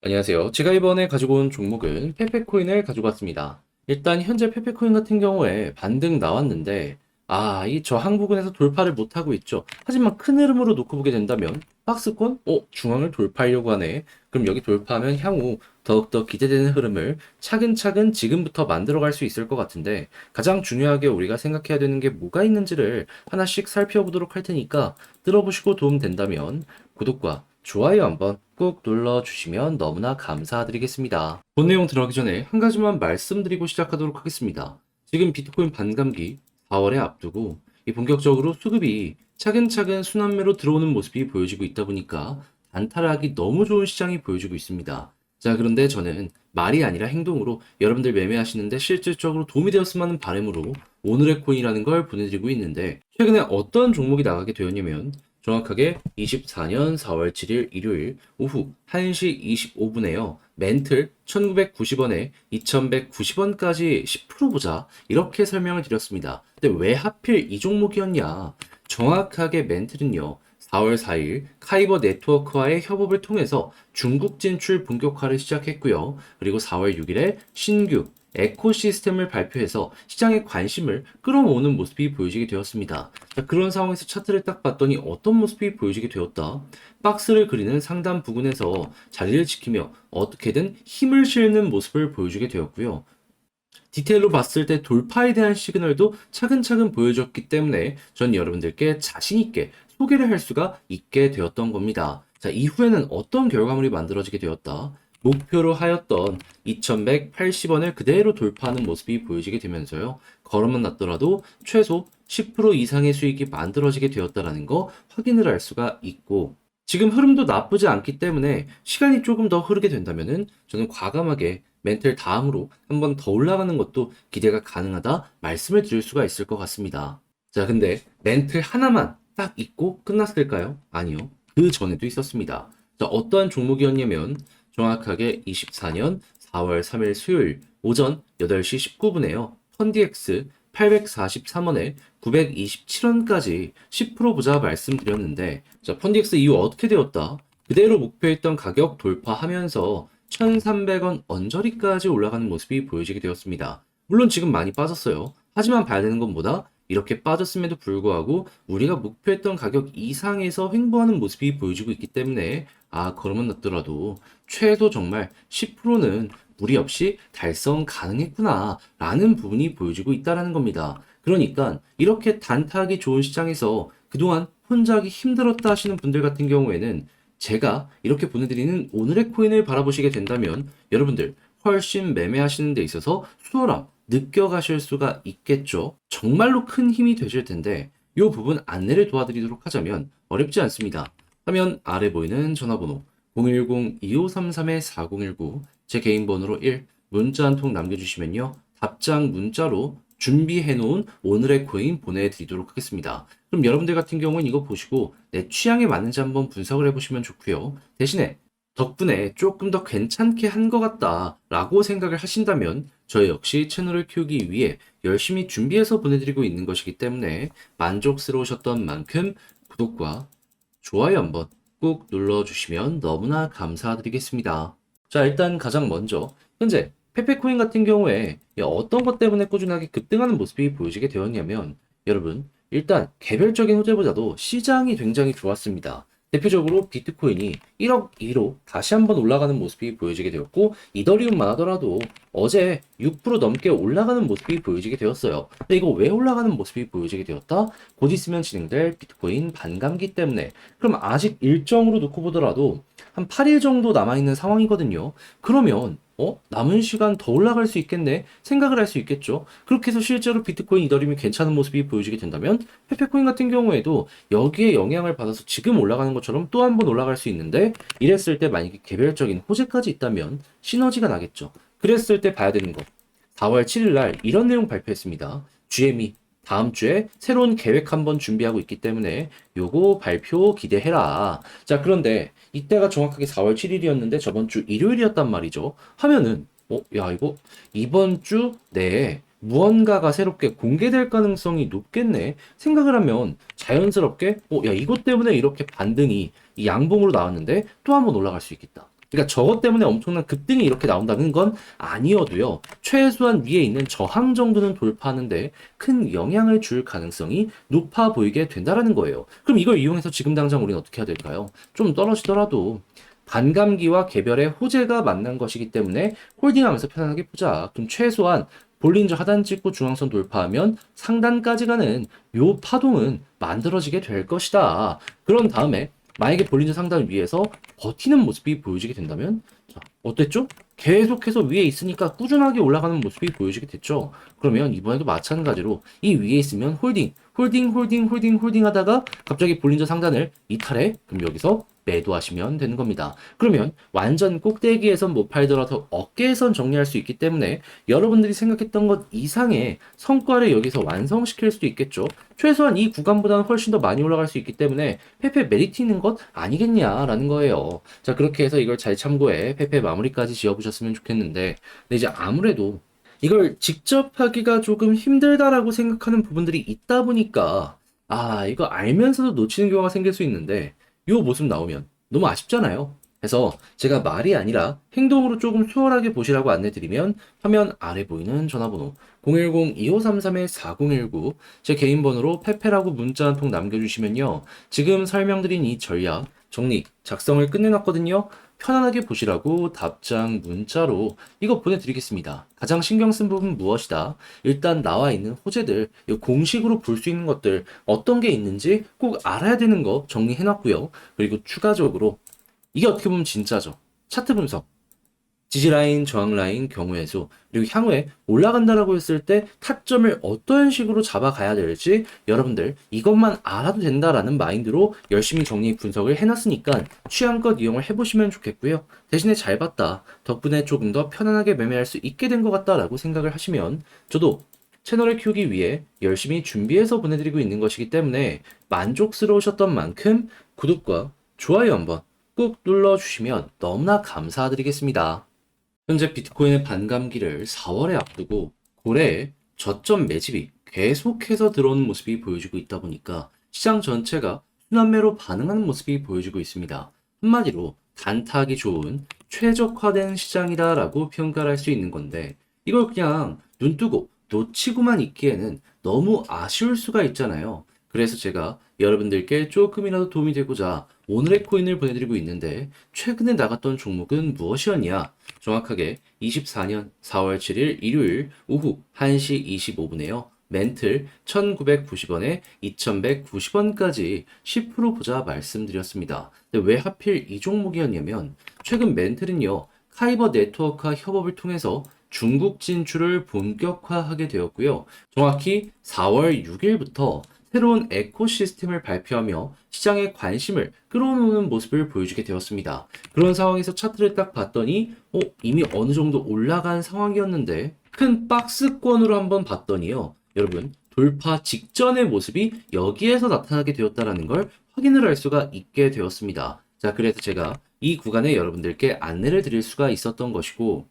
안녕하세요. 제가 이번에 가지고 온 종목은 페페코인을 가지고 왔습니다. 일단 현재 페페코인 같은 경우에 반등 나왔는데 이 저항 부근에서 돌파를 못하고 있죠. 하지만 큰 흐름으로 놓고 보게 된다면 박스권? 중앙을 돌파하려고 하네. 그럼 여기 돌파하면 향후 더욱더 기대되는 흐름을 차근차근 지금부터 만들어갈 수 있을 것 같은데 가장 중요하게 우리가 생각해야 되는 게 뭐가 있는지를 하나씩 살펴보도록 할 테니까 들어보시고 도움 된다면 구독과 좋아요 한번 꾹 눌러주시면 너무나 감사드리겠습니다. 본 내용 들어가기 전에 한 가지만 말씀드리고 시작하도록 하겠습니다. 지금 비트코인 반감기 4월에 앞두고 이 본격적으로 수급이 차근차근 순환매로 들어오는 모습이 보여지고 있다 보니까 단타하기 너무 좋은 시장이 보여지고 있습니다. 자, 그런데 저는 말이 아니라 행동으로 여러분들 매매하시는데 실질적으로 도움이 되었으면 하는 바람으로 오늘의 코인이라는 걸 보내드리고 있는데 최근에 어떤 종목이 나가게 되었냐면 정확하게 24년 4월 7일 일요일 오후 1시 25분에요. 멘틀 1990원에 2190원까지 10% 보자. 이렇게 설명을 드렸습니다. 근데 왜 하필 이 종목이었냐? 정확하게 멘틀은요. 4월 4일 카이버 네트워크와의 협업을 통해서 중국 진출 본격화를 시작했고요. 그리고 4월 6일에 신규 에코시스템을 발표해서 시장의 관심을 끌어모으는 모습이 보여지게 되었습니다. 자, 그런 상황에서 차트를 딱 봤더니 어떤 모습이 보여지게 되었다. 박스를 그리는 상단 부근에서 자리를 지키며 어떻게든 힘을 실는 모습을 보여주게 되었고요. 디테일로 봤을 때 돌파에 대한 시그널도 차근차근 보여줬기 때문에 전 여러분들께 자신있게 소개를 할 수가 있게 되었던 겁니다. 자, 이후에는 어떤 결과물이 만들어지게 되었다. 목표로 하였던 2180원을 그대로 돌파하는 모습이 보여지게 되면서요. 걸음만 났더라도 최소 10% 이상의 수익이 만들어지게 되었다는 거 확인을 할 수가 있고 지금 흐름도 나쁘지 않기 때문에 시간이 조금 더 흐르게 된다면은 저는 과감하게 멘틀 다음으로 한 번 더 올라가는 것도 기대가 가능하다 말씀을 드릴 수가 있을 것 같습니다. 자, 근데 멘틀 하나만 딱 있고 끝났을까요? 아니요. 그 전에도 있었습니다. 자, 어떠한 종목이었냐면 정확하게 24년 4월 3일 수요일 오전 8시 19분에요. 펀디엑스 843원에 927원까지 10% 보자 말씀드렸는데 자, 펀디엑스 이후 어떻게 되었다? 그대로 목표했던 가격 돌파하면서 1,300원 언저리까지 올라가는 모습이 보여지게 되었습니다. 물론 지금 많이 빠졌어요. 하지만 봐야 되는 건 뭐다? 이렇게 빠졌음에도 불구하고 우리가 목표했던 가격 이상에서 횡보하는 모습이 보여지고 있기 때문에 걸음은 났더라도 최소 정말 10%는 무리 없이 달성 가능했구나 라는 부분이 보여지고 있다는 겁니다. 그러니까 이렇게 단타하기 좋은 시장에서 그동안 혼자 하기 힘들었다 하시는 분들 같은 경우에는 제가 이렇게 보내드리는 오늘의 코인을 바라보시게 된다면 여러분들 훨씬 매매하시는 데 있어서 수월함 느껴가실 수가 있겠죠. 정말로 큰 힘이 되실 텐데 이 부분 안내를 도와드리도록 하자면 어렵지 않습니다. 화면 아래 보이는 전화번호 010-2533-4019 제 개인 번호로 1 문자 한 통 남겨주시면요. 답장 문자로 준비해놓은 오늘의 코인 보내드리도록 하겠습니다. 그럼 여러분들 같은 경우는 이거 보시고 내 취향에 맞는지 한번 분석을 해보시면 좋고요. 대신에 덕분에 조금 더 괜찮게 한 것 같다 라고 생각을 하신다면 저 역시 채널을 키우기 위해 열심히 준비해서 보내드리고 있는 것이기 때문에 만족스러우셨던 만큼 구독과 좋아요 한번 꾹 눌러주시면 너무나 감사드리겠습니다. 자, 일단 가장 먼저 현재 페페코인 같은 경우에 어떤 것 때문에 꾸준하게 급등하는 모습이 보여지게 되었냐면 여러분 일단 개별적인 호재보다도 시장이 굉장히 좋았습니다. 대표적으로 비트코인이 1억 2로 다시 한번 올라가는 모습이 보여지게 되었고 이더리움만 하더라도 어제 6% 넘게 올라가는 모습이 보여지게 되었어요. 근데 이거 왜 올라가는 모습이 보여지게 되었다? 곧 있으면 진행될 비트코인 반감기 때문에. 그럼 아직 일정으로 놓고 보더라도 한 8일 정도 남아있는 상황이거든요. 그러면 남은 시간 더 올라갈 수 있겠네 생각을 할 수 있겠죠. 그렇게 해서 실제로 비트코인 이더리움이 괜찮은 모습이 보여지게 된다면 페페코인 같은 경우에도 여기에 영향을 받아서 지금 올라가는 것처럼 또 한 번 올라갈 수 있는데 이랬을 때 만약에 개별적인 호재까지 있다면 시너지가 나겠죠. 그랬을 때 봐야 되는 거 4월 7일 날 이런 내용 발표했습니다. GME 다음 주에 새로운 계획 한번 준비하고 있기 때문에 요거 발표 기대해라. 자, 그런데 이때가 정확하게 4월 7일이었는데 저번 주 일요일이었단 말이죠. 하면은 야, 이거 이번 주 내에 무언가가 새롭게 공개될 가능성이 높겠네 생각을 하면 자연스럽게 야, 이것 때문에 이렇게 반등이 이 양봉으로 나왔는데 또 한 번 올라갈 수 있겠다. 그러니까 저것 때문에 엄청난 급등이 이렇게 나온다는 건 아니어도요. 최소한 위에 있는 저항 정도는 돌파하는데 큰 영향을 줄 가능성이 높아 보이게 된다라는 거예요. 그럼 이걸 이용해서 지금 당장 우리는 어떻게 해야 될까요? 좀 떨어지더라도 반감기와 개별의 호재가 만난 것이기 때문에 홀딩하면서 편안하게 보자. 그럼 최소한 볼린저 하단 찍고 중앙선 돌파하면 상단까지 가는 요 파동은 만들어지게 될 것이다. 그런 다음에 만약에 볼린저 상단을 위해서 버티는 모습이 보여지게 된다면 자, 어땠죠? 계속해서 위에 있으니까 꾸준하게 올라가는 모습이 보여지게 됐죠. 그러면 이번에도 마찬가지로 이 위에 있으면 홀딩 하다가 갑자기 볼린저 상단을 이탈해. 그럼 여기서 매도하시면 되는 겁니다. 그러면 완전 꼭대기에선 못 팔더라도 어깨에선 정리할 수 있기 때문에 여러분들이 생각했던 것 이상의 성과를 여기서 완성시킬 수도 있겠죠. 최소한 이 구간보다는 훨씬 더 많이 올라갈 수 있기 때문에 페페 메리트 있는 것 아니겠냐라는 거예요. 자, 그렇게 해서 이걸 잘 참고해 페페 마무리까지 지어보셨으면 좋겠는데, 근데 이제 아무래도 이걸 직접 하기가 조금 힘들다라고 생각하는 부분들이 있다 보니까 이거 알면서도 놓치는 경우가 생길 수 있는데 요 모습 나오면 너무 아쉽잖아요. 그래서 제가 말이 아니라 행동으로 조금 수월하게 보시라고 안내드리면 화면 아래 보이는 전화번호 010-2533-4019 제 개인 번호로 페페라고 문자 한 통 남겨주시면요. 지금 설명드린 이 전략 정리 작성을 끝내놨거든요. 편안하게 보시라고 답장 문자로 이거 보내드리겠습니다. 가장 신경 쓴 부분 무엇이다? 일단 나와 있는 호재들, 공식으로 볼 수 있는 것들 어떤 게 있는지 꼭 알아야 되는 거 정리해놨고요. 그리고 추가적으로 이게 어떻게 보면 진짜죠. 차트 분석. 지지라인, 저항라인, 경우의 수, 그리고 향후에 올라간다라고 했을 때 타점을 어떤 식으로 잡아가야 될지 여러분들 이것만 알아도 된다라는 마인드로 열심히 정리 분석을 해놨으니까 취향껏 이용을 해보시면 좋겠고요. 대신에 잘 봤다. 덕분에 조금 더 편안하게 매매할 수 있게 된 것 같다라고 생각을 하시면 저도 채널을 키우기 위해 열심히 준비해서 보내드리고 있는 것이기 때문에 만족스러우셨던 만큼 구독과 좋아요 한번 꾹 눌러주시면 너무나 감사드리겠습니다. 현재 비트코인의 반감기를 4월에 앞두고 고래의 저점 매집이 계속해서 들어오는 모습이 보여지고 있다 보니까 시장 전체가 순환매로 반응하는 모습이 보여지고 있습니다. 한마디로 단타하기 좋은 최적화된 시장이다라고 평가를 할 수 있는 건데 이걸 그냥 눈 뜨고 놓치고만 있기에는 너무 아쉬울 수가 있잖아요. 그래서 제가 여러분들께 조금이라도 도움이 되고자 오늘의 코인을 보내드리고 있는데 최근에 나갔던 종목은 무엇이었냐? 정확하게 24년 4월 7일 일요일 오후 1시 25분에요. 멘틀 1990원에 2190원까지 10% 보자 말씀드렸습니다. 근데 왜 하필 이 종목이었냐면 최근 멘틀은요. 카이버 네트워크와 협업을 통해서 중국 진출을 본격화하게 되었고요. 정확히 4월 6일부터 새로운 에코시스템을 발표하며 시장의 관심을 끌어오는 모습을 보여주게 되었습니다. 그런 상황에서 차트를 딱 봤더니 이미 어느 정도 올라간 상황이었는데 큰 박스권으로 한번 봤더니요. 여러분 돌파 직전의 모습이 여기에서 나타나게 되었다는 걸 확인을 할 수가 있게 되었습니다. 자, 그래서 제가 이 구간에 여러분들께 안내를 드릴 수가 있었던 것이고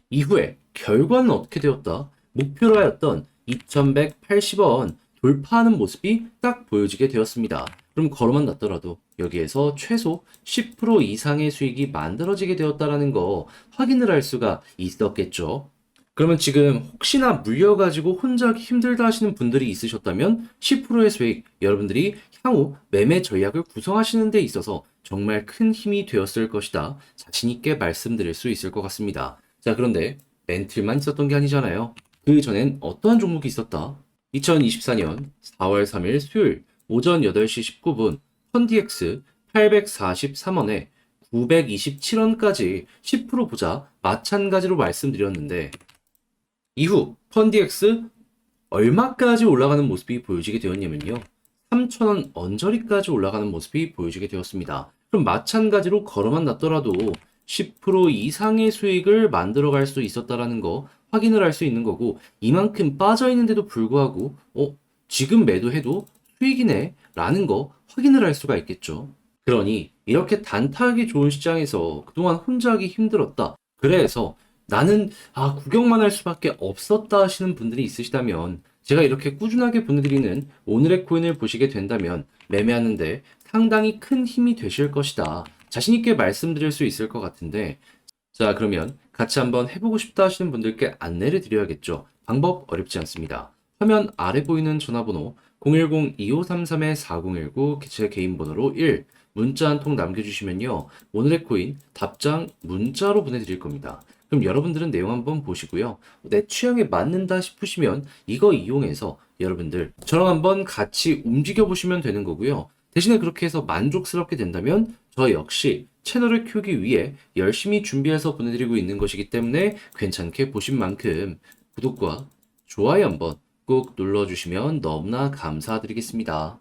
이후에 결과는 어떻게 되었다? 목표로 하였던 2180원 돌파하는 모습이 딱 보여지게 되었습니다. 그럼 걸어만 놨더라도 여기에서 최소 10% 이상의 수익이 만들어지게 되었다는 거 확인을 할 수가 있었겠죠. 그러면 지금 혹시나 물려가지고 혼자 하기 힘들다 하시는 분들이 있으셨다면 10%의 수익 여러분들이 향후 매매 전략을 구성하시는 데 있어서 정말 큰 힘이 되었을 것이다. 자신 있게 말씀드릴 수 있을 것 같습니다. 자, 그런데 멘틀만 있었던 게 아니잖아요. 그 전엔 어떠한 종목이 있었다? 2024년 4월 3일 수요일 오전 8시 19분 펀디엑스 843원에 927원까지 10% 보자 마찬가지로 말씀드렸는데 이후 펀디엑스 얼마까지 올라가는 모습이 보여지게 되었냐면요. 3,000원 언저리까지 올라가는 모습이 보여지게 되었습니다. 그럼 마찬가지로 걸어만 놨더라도 10% 이상의 수익을 만들어 갈 수 있었다라는 거 확인을 할 수 있는 거고 이만큼 빠져 있는데도 불구하고 지금 매도해도 수익이네 라는 거 확인을 할 수가 있겠죠. 그러니 이렇게 단타하기 좋은 시장에서 그동안 혼자 하기 힘들었다. 그래서 나는 구경만 할 수밖에 없었다 하시는 분들이 있으시다면 제가 이렇게 꾸준하게 보내드리는 오늘의 코인을 보시게 된다면 매매하는데 상당히 큰 힘이 되실 것이다. 자신있게 말씀드릴 수 있을 것 같은데, 자, 그러면 같이 한번 해보고 싶다 하시는 분들께 안내를 드려야겠죠. 방법 어렵지 않습니다. 화면 아래 보이는 전화번호 010-2533-4019 제 개인 번호로 1 문자 한 통 남겨주시면요. 오늘의 코인 답장 문자로 보내드릴 겁니다. 그럼 여러분들은 내용 한번 보시고요. 내 취향에 맞는다 싶으시면 이거 이용해서 여러분들 저랑 한번 같이 움직여 보시면 되는 거고요. 대신에 그렇게 해서 만족스럽게 된다면 저 역시 채널을 키우기 위해 열심히 준비해서 보내드리고 있는 것이기 때문에 괜찮게 보신 만큼 구독과 좋아요 한번 꼭 눌러주시면 너무나 감사드리겠습니다.